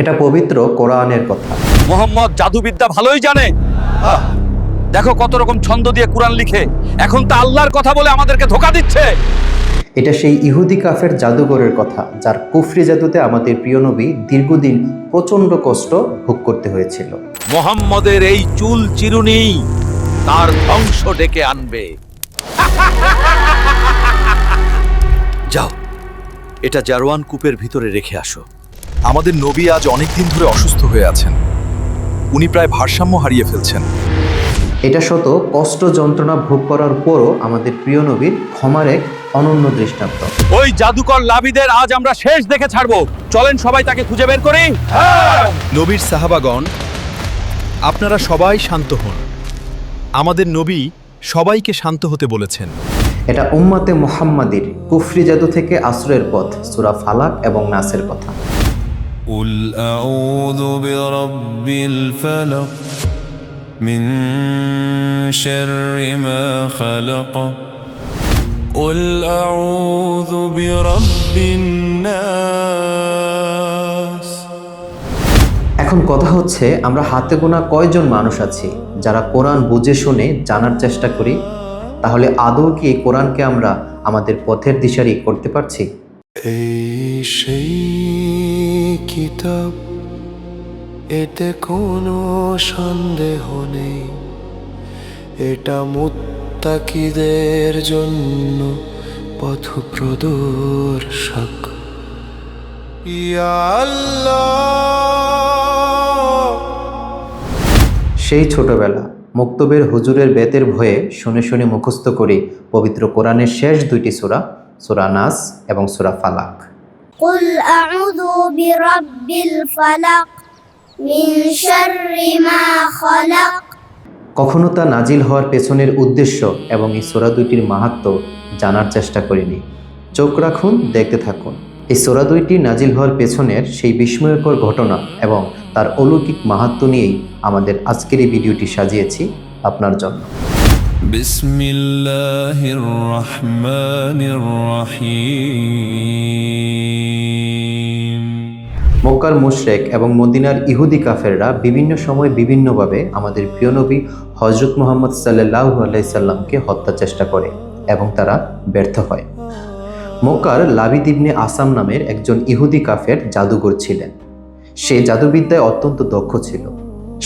এটা পবিত্র কোরআনের কথা। মোহাম্মদ জাদুবিদ্যা ভালোই জানে। দেখো কত রকম ছন্দ দিয়ে কোরআন লিখে, এখন তা আল্লাহর কথা বলে আমাদেরকে ধোঁকা দিচ্ছে। এটা সেই ইহুদি কাফের জাদুঘরের কথা, যার কুফরি জাদুতে আমাদের প্রিয় নবী দীর্ঘদিন প্রচণ্ড কষ্ট ভোগ করতে হয়েছিল। মোহাম্মদের এই চুল চিরুনি তার ধ্বংস ডেকে আনবে। যাও, এটা জারওয়ান কূপের ভিতরে রেখে আসো। আমাদের নবী আজ অনেক দিন ধরে অসুস্থ হয়ে আছেন। উনি প্রায় ভারসাম্য হারিয়ে ফেলছেন। এটা শত কষ্ট যন্ত্রণা ভোগ করার পরও আমাদের প্রিয় নবীর ক্ষমার এক অনন্য দৃষ্টান্ত। ওই জাদুকর লাবিদের আজ আমরা শেষ দেখে ছাড়বো। চলেন সবাই তাকে খুঁজে বের করি। নবীর সাহাবাগণ, আপনারা সবাই শান্ত হন। আমাদের নবী সবাইকে শান্ত হতে বলেছেন। এটা উম্মতে মুহাম্মাদির কুফরি জাদু থেকে আশ্রয়ের পথ, সূরা ফালাক এবং নাসের কথা। قل أعوذ برب الفلق من شر ما خلق قل أعوذ برب الناس। এখন কথা হচ্ছে, আমরা হাতে গোনা কয়জন মানুষ আছি যারা কোরআন বুঝে শুনে জানার চেষ্টা করি? তাহলে আদৌ কি এই কোরআনকে আমরা আমাদের পথের দিশারি করতে পারছি? এই সেই কিতাব, এতে কোনো সন্দেহ নেই, এটা মুত্তাকিদের জন্য পথপ্রদর্শক। ইয়া আল্লাহ। সেই ছোটবেলা মুক্তবের হুজুরের বেতের ভয়ে শুনে শুনে মুখস্থ করি পবিত্র কোরআনের শেষ দুইটি সূরা, সূরা নাস এবং সূরা ফালাক। قل أعوذ برب الفلق من شر ما خلق। কখনো তা নাজিল হওয়ার পেছনের উদ্দেশ্য এবং এই সূরা দুইটির মাহাত্ম্য জানার চেষ্টা করিনি। চোখ রাখুন, দেখতে থাকুন। এই সূরা দুইটি নাজিল হওয়ার পেছনের সেই বিস্ময়কর ঘটনা এবং তার অলৌকিক মাহাত্ম্য নিয়েই আমাদের আজকের এই ভিডিওটি সাজিয়েছি আপনার জন্য। বিসমিল্লাহির রহমানির রহিম। মক্কার মুশরিক এবং মদিনার ইহুদি কাফেররা বিভিন্ন সময় বিভিন্নভাবে আমাদের প্রিয় নবী হযরত মুহাম্মদ সাল্লাল্লাহু আলাইহি সাল্লামকে হত্যা চেষ্টা করে এবং তারা ব্যর্থ হয়। মক্কার লাবিদ ইবনে আসাম নামের একজন ইহুদি কাফের জাদুঘর ছিলেন। সে জাদুবিদ্যায় অত্যন্ত দক্ষ ছিল।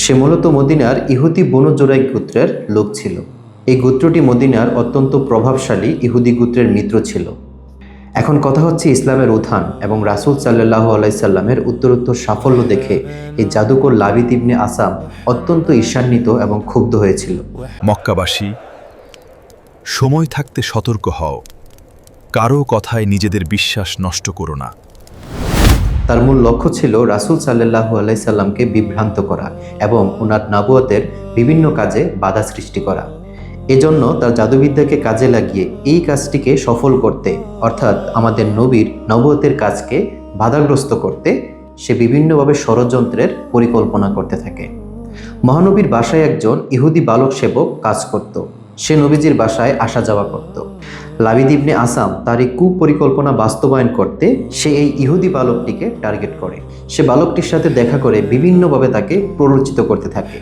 সে মূলত মদিনার ইহুদি বনু জুরাইক গোত্রের লোক ছিল। এই গোত্রটি মদিনার অত্যন্ত প্রভাবশালী ইহুদি গোত্রের মিত্র ছিল। এখন কথা হচ্ছে, ইসলামের উত্থান এবং রাসূল সাল্লাল্লাহু আলাইহি সাল্লামের উত্তরোত্তর সাফল্য দেখে এই জাদুকর লাবিদ ইবনে আসাম অত্যন্ত ঈর্ষান্বিত এবং ক্ষুব্ধ হয়েছিল। মক্কাবাসী, সময় থাকতে সতর্ক হও। কারো কথায় নিজেদের বিশ্বাস নষ্ট করো না। তার মূল লক্ষ্য ছিল রাসূল সাল্লাল্লাহু আলাইহি সাল্লামকে বিভ্রান্ত করা এবং ওনার নবুয়তের বিভিন্ন কাজে বাধা সৃষ্টি করা। এজন্য তার জাদুবিদ্যাকে কাজে লাগিয়ে এই কাজটিকে সফল করতে, অর্থাৎ আমাদের নবীর নবুয়তের কাজকে বাধাগ্রস্ত করতে সে বিভিন্নভাবে ষড়যন্ত্রের পরিকল্পনা করতে থাকে। মহানবীর বাসায় একজন ইহুদি বালক সেবক কাজ করত। সে নবীজির বাসায় আসা যাওয়া করত। লাবিদ ইবনে আসাম তার এই কুপরিকল্পনা বাস্তবায়ন করতে সে এই ইহুদি বালকটিকে টার্গেট করে। সে বালকটির সাথে দেখা করে বিভিন্নভাবে তাকে প্ররোচিত করতে থাকে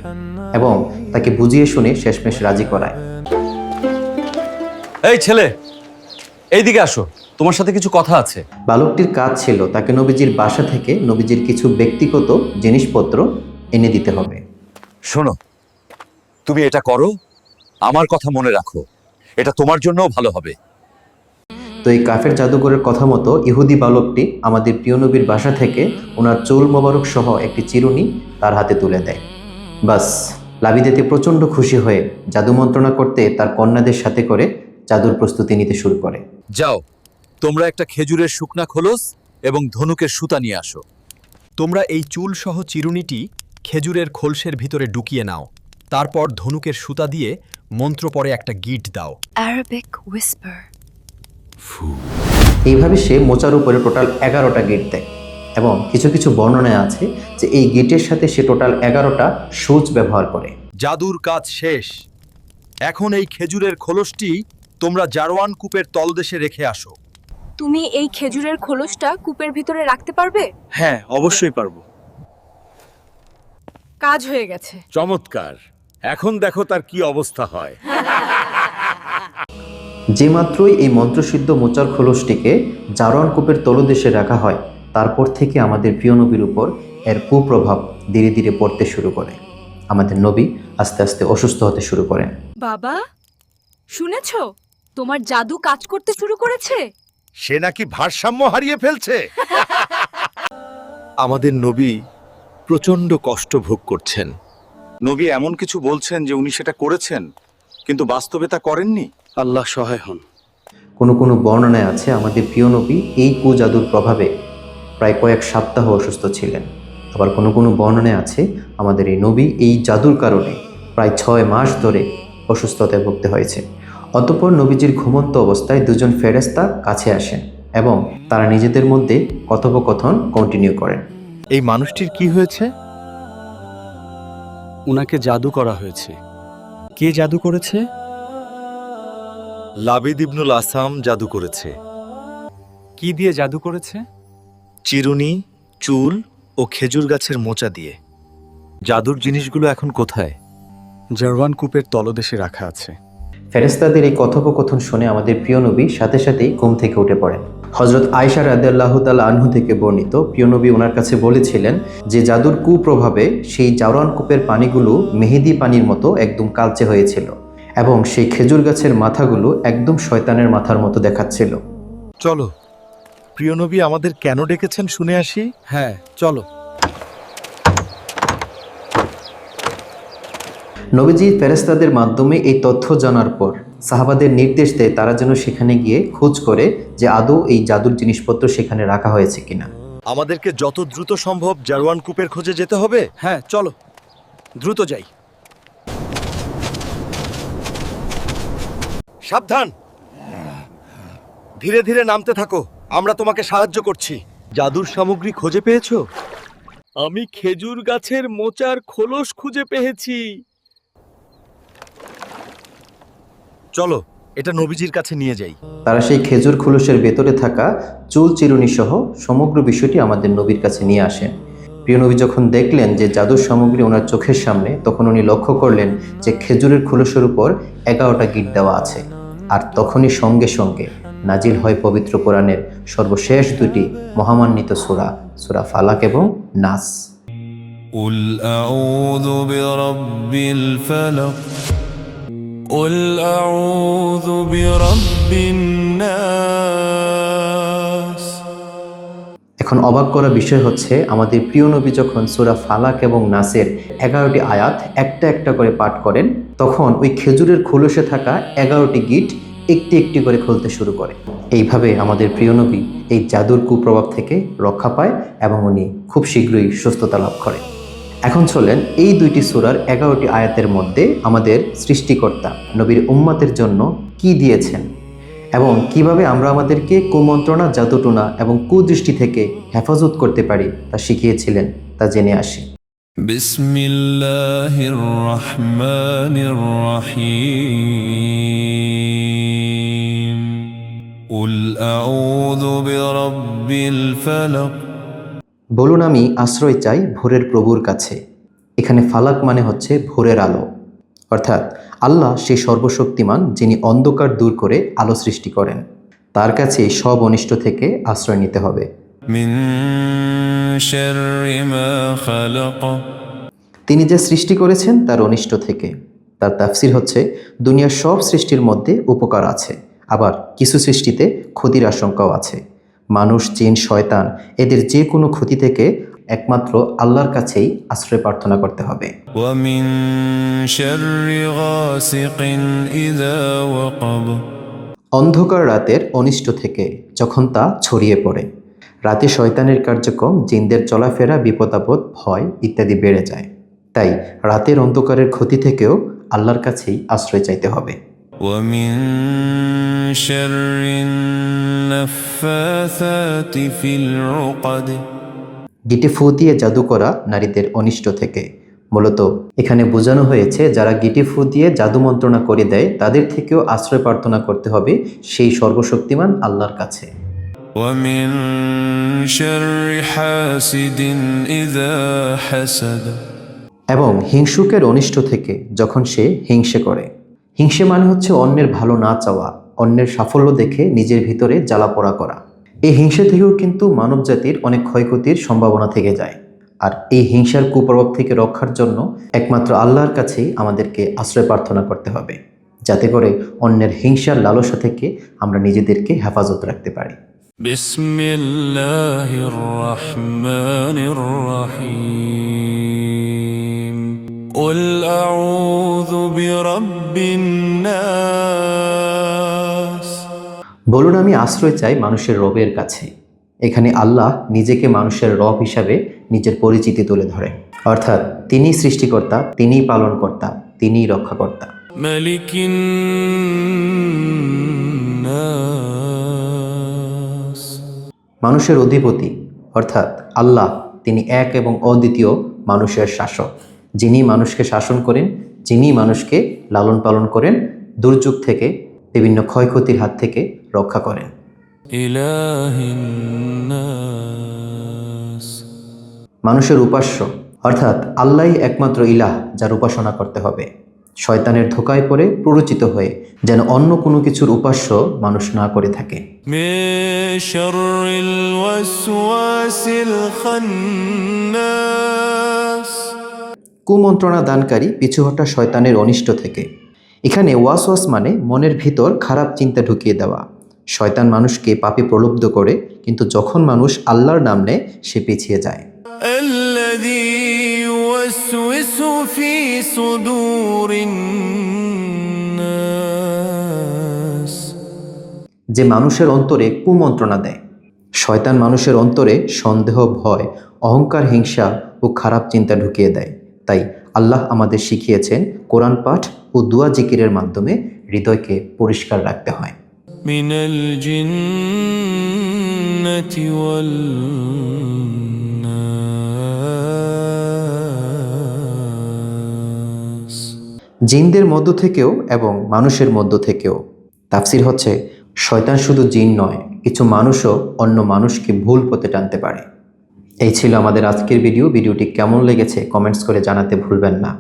এবং তাকে বুঝিয়ে শুনে শেষমেশ রাজি করায়। এই ছেলে, এইদিকে আসো, তোমার সাথে কিছু কথা আছে। বালকটির কাজ ছিল তাকে নবীজির বাসা থেকে নবীজির কিছু ব্যক্তিগত জিনিসপত্র এনে দিতে হবে। শোনো, তুমি এটা করো, আমার কথা মনে রাখো, এটা তোমার জন্যও ভালো হবে। তো এই কাফের জাদুঘরের কথা মতো ইহুদি বালকটি আমাদের প্রিয় নবীর বাসা থেকে ওনার চুল মোবারক সহ একটি চিরুনি তার হাতে তুলে দেয়। বাস, লাবিদ এতে প্রচণ্ড খুশি হয়ে জাদু মন্ত্রণা করতে তার কন্যাদের সাথে করে জাদুর প্রস্তুতি নিতে শুরু করে। যাও, তোমরা একটা খেজুরের শুকনা খোলস এবং ধনুকের সুতা নিয়ে আসো। তোমরা এই চুল সহ চিরুনিটি খেজুরের খোলসের ভিতরে ঢুকিয়ে নাও। তারপর ধনুকের সুতা দিয়ে মন্ত্র পড়ে একটা গিট দাও। Arabic whisper. এইভাবে সে মোচার উপরে টোটাল 11টা গেট দেয় এবং কিছু কিছু বর্ণনায় আছে যে এই গেটের সাথে সে টোটাল 11টা সূচ ব্যবহার করে। জাদুর কাজ শেষ। এখন এই খেজুরের খোলসটি তোমরা জারওয়ান কূপের তলদেশে রেখে আসো। তুমি এই খেজুরের খোলসটা কূপের ভিতরে রাখতে পারবে? হ্যাঁ, অবশ্যই পারবো। কাজ হয়ে গেছে। চমৎকার, এখন দেখো তার কি অবস্থা হয়। যে মাত্রই এই মন্ত্রসিদ্ধ মোচার খোলসটিকে জারোয়ান কূপের তলদেশে রাখা হয়, তারপর থেকে আমাদের প্রিয় নবীর উপর এর কুপ্রভাব ধীরে ধীরে পড়তে শুরু করে। আমাদের নবী আস্তে আস্তে অসুস্থ হতে শুরু করেন। বাবা, শুনেছো? তোমার জাদু কাজ করতে শুরু করেছে। সে নাকি ভারসাম্য হারিয়ে ফেলছে। আমাদের নবী প্রচণ্ড কষ্ট ভোগ করছেন। নবী এমন কিছু বলছেন যে উনি সেটা করেছেন, কিন্তু বাস্তবে তা করেননি। আল্লাহ সহায় হন। কোনো কোনো বর্ণনায় আছে আমাদের প্রিয় নবী এই কুজাদুর প্রভাবে প্রায় কয়েক সপ্তাহ অসুস্থ ছিলেন। আবার কোনো কোনো বর্ণনায় আছে আমাদের এই নবী এই জাদুর কারণে প্রায় 6 মাস ধরে অসুস্থতায় ভুগতে হয়েছে। অতঃপর নবীজির ঘুমন্ত অবস্থায় দুজন ফেরেশতা কাছে আসেন এবং তারা নিজেদের মধ্যে কথোপকথন কন্টিনিউ করেন। এই মানুষটির কি হয়েছে? উনাকে জাদু করা হয়েছে। কে জাদু করেছে? লাবিদ ইবনুল আসাম জাদু করেছে। কি দিয়ে জাদু করেছে? চিরুনি, চুল ও খেজুর গাছের মোচা দিয়ে। জাদুর জিনিসগুলো এখন কোথায়? জারওয়ান কূপের তলদেশে রাখা আছে। ফেরেশতাদের এই কথোপকথন শুনে আমাদের প্রিয় নবী সাথে সাথেই ঘুম থেকে উঠে পড়েন। হযরত আয়েশা রাদিয়াল্লাহু তাআলা আনহু থেকে বর্ণিত, প্রিয় নবী ওনার কাছে বলেছিলেন যে জাদুর কুপ্রভাবে সেই জারওয়ান কূপের পানিগুলো মেহেদি পানির মতো একদম কালচে হয়েছিল এবং সেই খেজুর গাছের মাথাগুলো একদম শয়তানের মাথার মতো দেখাচ্ছিল। চলো, প্রিয় নবী আমাদের কেন ডেকেছেন শুনে আসি। হ্যাঁ, চলো। নবীজি ফেরেশতাদের মাধ্যমে এই তথ্য জানার পর সাহাবাদের নির্দেশ দেয় তারা যেন সেখানে গিয়ে খোঁজ করে যে আদৌ এই জাদুর জিনিসপত্র সেখানে রাখা হয়েছে কিনা। আমাদেরকে যত দ্রুত সম্ভব জারওয়ান কূপের খোঁজে যেতে হবে। হ্যাঁ, চলো, দ্রুত যাই। সাবধান, ধীরে ধীরে নামতে থাকো, আমরা তোমাকে সাহায্য করছি। জাদুর সামগ্রী খুঁজে পেয়েছো? আমি খেজুর গাছের মোচার খোলস খুঁজে পেয়েছি। চলো, এটা নবীজির কাছে নিয়ে যাই। তারা সেই খেজুর খোলসের ভেতরে থাকা চুল চিরুনি সহ সমগ্র বিষয়টি আমাদের নবীর কাছে নিয়ে আসেন। প্রিয় নবী যখন দেখলেন যে জাদুর সামগ্রী ওনার চোখের সামনে, তখন উনি লক্ষ্য করলেন যে খেজুরের খোলসের উপর 11টা গিট দেওয়া আছে। আর তখনই সঙ্গে সঙ্গে নাজিল হয় পবিত্র কোরআনের সর্বশেষ দুটি মহামান্বিত সূরা, সূরা ফালাক এবং নাস। قل أعوذ برب الفلق قل أعوذ برب الناس। এখন অবাক করা বিষয় হচ্ছে আমাদের প্রিয় নবী যখন সূরা ফালাক এবং নাসের 11টি আয়াত একটা একটা করে পাঠ করেন, তখন ওই খেজুরের খোলসে থাকা 11টি গিট একটি একটি করে খুলতে শুরু করে। এইভাবে আমাদের প্রিয় নবী এই জাদুর কুপ্রভাব থেকে রক্ষা পায় এবং উনি খুব শীঘ্রই সুস্থতা লাভ করেন। এখন চলেন এই দুইটি সূরার 11টি আয়াতের মধ্যে আমাদের সৃষ্টিকর্তা নবীর উম্মতের জন্য কি দিয়েছেন এবং কিভাবে আমরা আমাদেরকে কুমন্ত্রণা, জাদুটোনা এবং কুদৃষ্টি থেকে হেফাজত করতে পারি তা শিখিয়েছিলেন, তা জেনে আসি। بسم الله الرحمن الرحيم قل أعوذ برب الفلق। বলুন, আমি আশ্রয় চাই ভোরের প্রভুর কাছে। এখানে ফালাক মানে হচ্ছে ভোরের আলো, অর্থাৎ আল্লাহ সেই সর্বশক্তিমান যিনি অন্ধকার দূর করে আলো সৃষ্টি করেন। তার কাছে সব অনিষ্ট থেকে আশ্রয় নিতে হবে। من شر ما خلق। তিনি যে সৃষ্টি করেছেন তার অনিষ্ট থেকে। তার তাফসির হচ্ছে দুনিয়ার সব সৃষ্টির মধ্যে উপকার আছে, আবার কিছু সৃষ্টিতে ক্ষতির আশঙ্কাও আছে। মানুষ, জিন, শয়তান এদের যে কোনো ক্ষতি থেকে একমাত্র আল্লাহর কাছেই আশ্রয় প্রার্থনা করতে হবে। ومن شر غاسق إذا وقب। অন্ধকার রাতের অনিষ্ট থেকে যখন তা ছড়িয়ে পড়ে। রাতে শয়তানের কার্যক্রম, জিনদের চলাফেরা, বিপদাপদ, ভয় ইত্যাদি বেড়ে যায়। তাই রাতের অন্ধকারের ক্ষতি থেকেও আল্লাহর কাছেই আশ্রয় চাইতে হবে। ومن شر النفاثات في العقد। গিটে ফু দিয়ে জাদু করা নারীদের অনিষ্ট থেকে। মূলত এখানে বোঝানো হয়েছে যারা গিটে ফু দিয়ে জাদু মন্ত্রণা করে দেয় তাদের থেকেও আশ্রয় প্রার্থনা করতে হবে সেই সর্বশক্তিমান আল্লাহর কাছে। ومن شر حاسد إذا حسد। এবং হিংসুকের অনিষ্ট থেকে যখন সে হিংসে করে। হিংসে মানে হচ্ছে অন্যের ভালো না চাওয়া, অন্যের সাফল্য দেখে নিজের ভিতরে জ্বালাপোড়া করা। এই হিংসে থেকেও কিন্তু মানবজাতির অনেক ক্ষয়ক্ষতির সম্ভাবনা থেকে যায়। আর এই হিংসার কুপ্রভাব থেকে রক্ষার জন্য একমাত্র আল্লাহর কাছেই আমাদেরকে আশ্রয় প্রার্থনা করতে হবে, যাতে করে অন্যের হিংসার লালসা থেকে আমরা নিজেদেরকে হেফাজত রাখতে পারি। بسم الله الرحمن الرحيم قل أعوذ برب الناس বলুন, আমি আশ্রয় চাই মানুষের রবের কাছে। এখানে আল্লাহ নিজেকে মানুষের রব হিসাবে নিজের পরিচিতি তুলে ধরেন, অর্থাৎ তিনিই সৃষ্টিকর্তা, তিনিই পালনকর্তা, তিনিই রক্ষাকর্তা। ملك الناس মানুষের অধিপতি অর্থাৎ আল্লাহ, তিনি এক এবং অদ্বিতীয় মানুষের শাসক, যিনি মানুষকে শাসন করেন, যিনি মানুষকে লালন পালন করেন, দুর্যোগ থেকে, বিভিন্ন ক্ষয়ক্ষতির হাত থেকে রক্ষা করেন। إله الناس মানুষের উপাস্য অর্থাৎ আল্লাহই একমাত্র ইলাহ, যার উপাসনা করতে হবে। শয়তানের ধোকায় পড়ে প্ররোচিত হয়ে যেন অন্য কোনো কিছুর উপাস্য মানুষ না করে থাকে। من شر الوسواس الخناس কুমন্ত্রণা দানকারী পিছুহটা শয়তানের অনিষ্ট থেকে। এখানে ওয়াসওয়াস মানে মনের ভিতর খারাপ চিন্তা ঢুকিয়ে দেওয়া। শয়তান মানুষকে পাপে প্রলুব্ধ করে, কিন্তু যখন মানুষ আল্লাহর নাম নেয় সে পিছিয়ে যায়। الذي يوسوس في صدور الناس যে মানুষের অন্তরে কুমন্ত্রণা দেয়। শয়তান মানুষের অন্তরে সন্দেহ, ভয়, অহংকার, হিংসা ও খারাপ চিন্তা ঢুকিয়ে দেয়। তাই আল্লাহ আমাদের শিখিয়েছেন কোরআন পাঠ ও দুয়া জিকিরের মাধ্যমে হৃদয়কে পরিষ্কার রাখতে হয়। من الجنة والناس জিনদের মধ্য থেকেও এবং মানুষের মধ্য থেকেও। তাফসির হচ্ছে, শয়তান শুধু জিন নয়, কিছু মানুষও অন্য মানুষকে ভুল পথে টানতে পারে। এই ছিল আমাদের আজকের ভিডিওটি কেমন লেগেছে কমেন্টস করে জানাতে ভুলবেন না।